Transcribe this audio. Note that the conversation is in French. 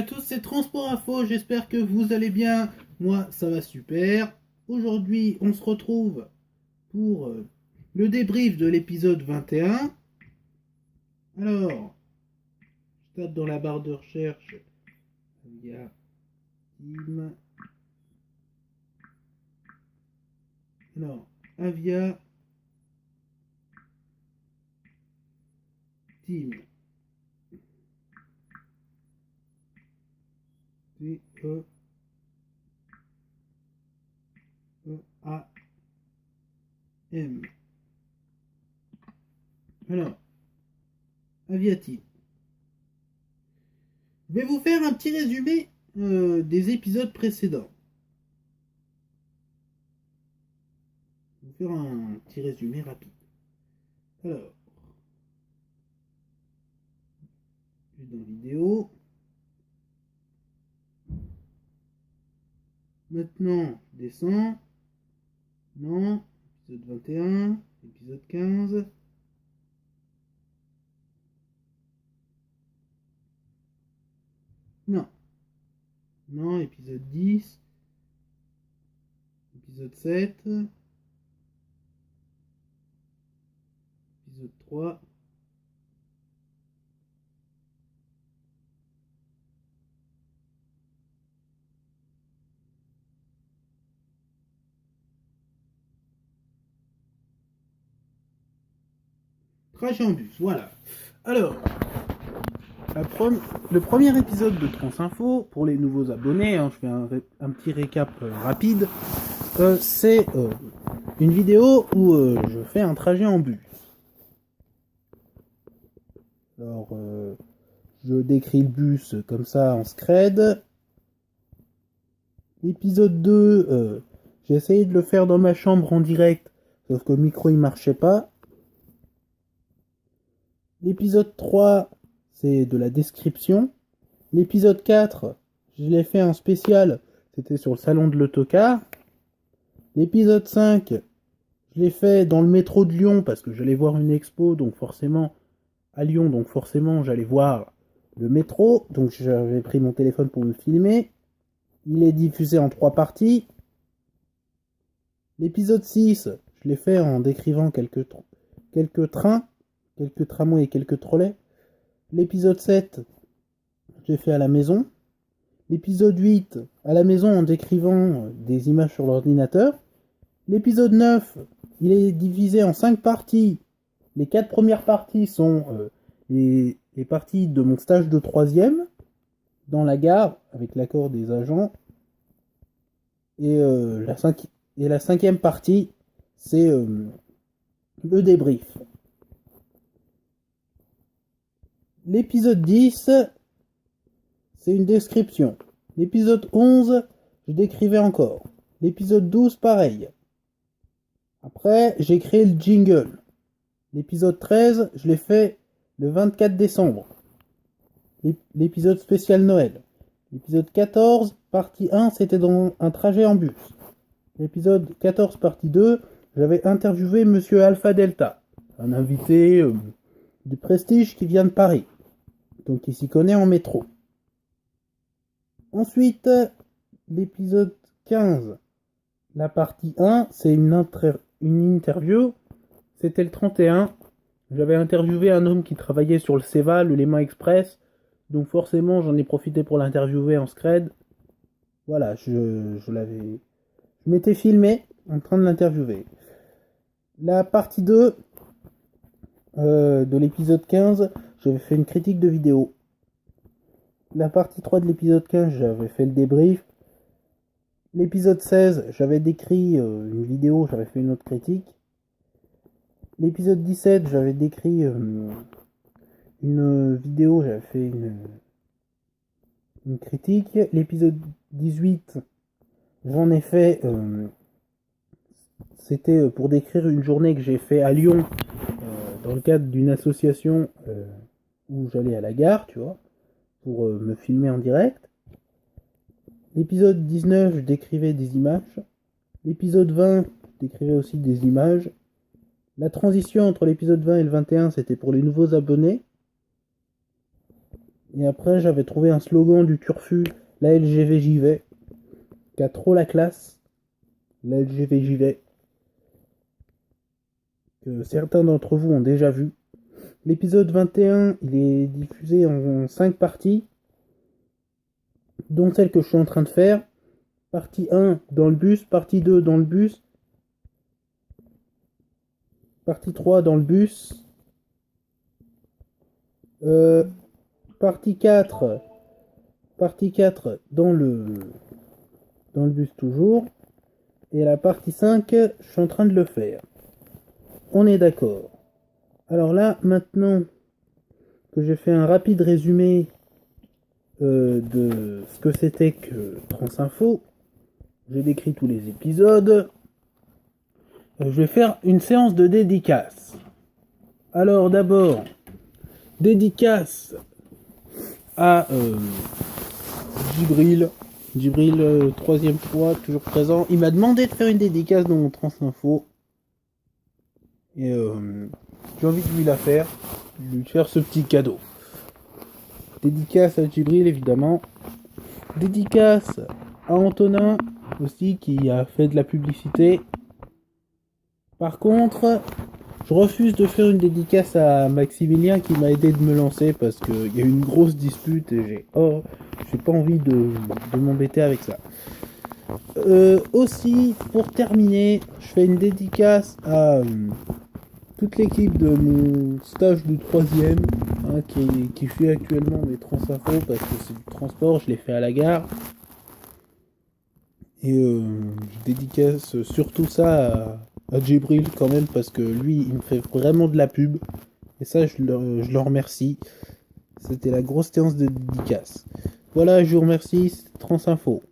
tous, c'est Transport Info, j'espère que vous allez bien. Moi, ça va super. Aujourd'hui, on se retrouve pour le débrief de l'épisode 21. Alors, je tape dans la barre de recherche via Team. Alors, Avia Team. T-E-E-A-M. Alors, Avia Team. Je vais vous faire un petit résumé des épisodes précédents. Je vais vous faire un petit résumé rapide. Alors, je vais dans vidéo. Maintenant, je descends. Non. Épisode 21. Épisode 15. Non. Non, épisode 10. Épisode 7. Épisode 3. Trajet en bus, voilà. Alors, le premier épisode de Transinfo, pour les nouveaux abonnés, je fais un petit récap rapide, c'est une vidéo où je fais un trajet en bus. Alors, je décris le bus comme ça en scred. L'épisode 2, j'ai essayé de le faire dans ma chambre en direct, sauf que le micro il marchait pas. L'épisode 3, c'est de la description. L'épisode 4, je l'ai fait en spécial, c'était sur le salon de l'autocar. L'épisode 5, je l'ai fait dans le métro de Lyon parce que j'allais voir une expo, donc forcément à Lyon, donc forcément j'allais voir le métro, donc j'avais pris mon téléphone pour me filmer. Il est diffusé en 3 parties. L'épisode 6, je l'ai fait en décrivant quelques trains, quelques tramways et quelques trolleys. L'épisode 7, je l'ai fait à la maison. L'épisode 8, à la maison en décrivant des images sur l'ordinateur. L'épisode 9, il est divisé en 5 parties. Les 4 premières parties sont les parties de mon stage de 3e dans la gare avec l'accord des agents. Et la 5e partie, c'est le débrief. L'épisode 10, c'est une description. L'épisode 11, je décrivais encore. L'épisode 12, pareil. Après, j'ai créé le jingle. L'épisode 13, je l'ai fait le 24 décembre. L'épisode spécial Noël. L'épisode 14, partie 1, c'était dans un trajet en bus. L'épisode 14, partie 2, j'avais interviewé Monsieur Alpha Delta, un invité de prestige qui vient de Paris. Donc il s'y connaît en métro. Ensuite, l'épisode 15, la partie 1, c'est une interview. C'était le 31. J'avais interviewé un homme qui travaillait sur le CEVA, le Léman Express. Donc forcément, j'en ai profité pour l'interviewer en scred. Voilà, je m'étais filmé en train de l'interviewer. La partie 2 de l'épisode 15, j'avais fait une critique de vidéo. La partie 3 de l'épisode 15, j'avais fait le débrief. L'épisode 16, j'avais décrit une vidéo, j'avais fait une autre critique. L'épisode 17, j'avais décrit une vidéo, j'avais fait une critique. L'épisode 18, j'en ai fait... c'était pour décrire une journée que j'ai fait à Lyon dans le cadre d'une association où j'allais à la gare, tu vois, pour me filmer en direct. L'épisode 19, je décrivais des images. L'épisode 20, je décrivais aussi des images. La transition entre l'épisode 20 et le 21, c'était pour les nouveaux abonnés. Et après, j'avais trouvé un slogan du Turfu, la LGV j'y vais, qui a trop la classe. La LGV j'y vais, que certains d'entre vous ont déjà vu. L'épisode 21, il est diffusé en 5 parties, dont celle que je suis en train de faire. Partie 1 dans le bus, partie 2 dans le bus, partie 3 dans le bus, partie 4 dans le bus toujours, et la partie 5, je suis en train de le faire. On est d'accord. Alors là, maintenant que j'ai fait un rapide résumé de ce que c'était que Transinfo, j'ai décrit tous les épisodes, je vais faire une séance de dédicace. Alors d'abord, dédicace à Djibril, troisième fois, toujours présent. Il m'a demandé de faire une dédicace dans mon Transinfo. Et j'ai envie de lui la faire, de lui faire ce petit cadeau. Dédicace à Djibril, évidemment. Dédicace à Antonin, aussi, qui a fait de la publicité. Par contre, je refuse de faire une dédicace à Maximilien qui m'a aidé de me lancer parce qu'il y a eu une grosse dispute et j'ai pas envie de m'embêter avec ça. Aussi, pour terminer, je fais une dédicace à toute l'équipe de mon stage de 3ème, qui fait actuellement mes Transinfo parce que c'est du transport, je l'ai fait à la gare. Et je dédicace surtout ça à Djibril quand même parce que lui il me fait vraiment de la pub. Et ça je le remercie. C'était la grosse séance de dédicace. Voilà, je vous remercie, c'est Transinfo.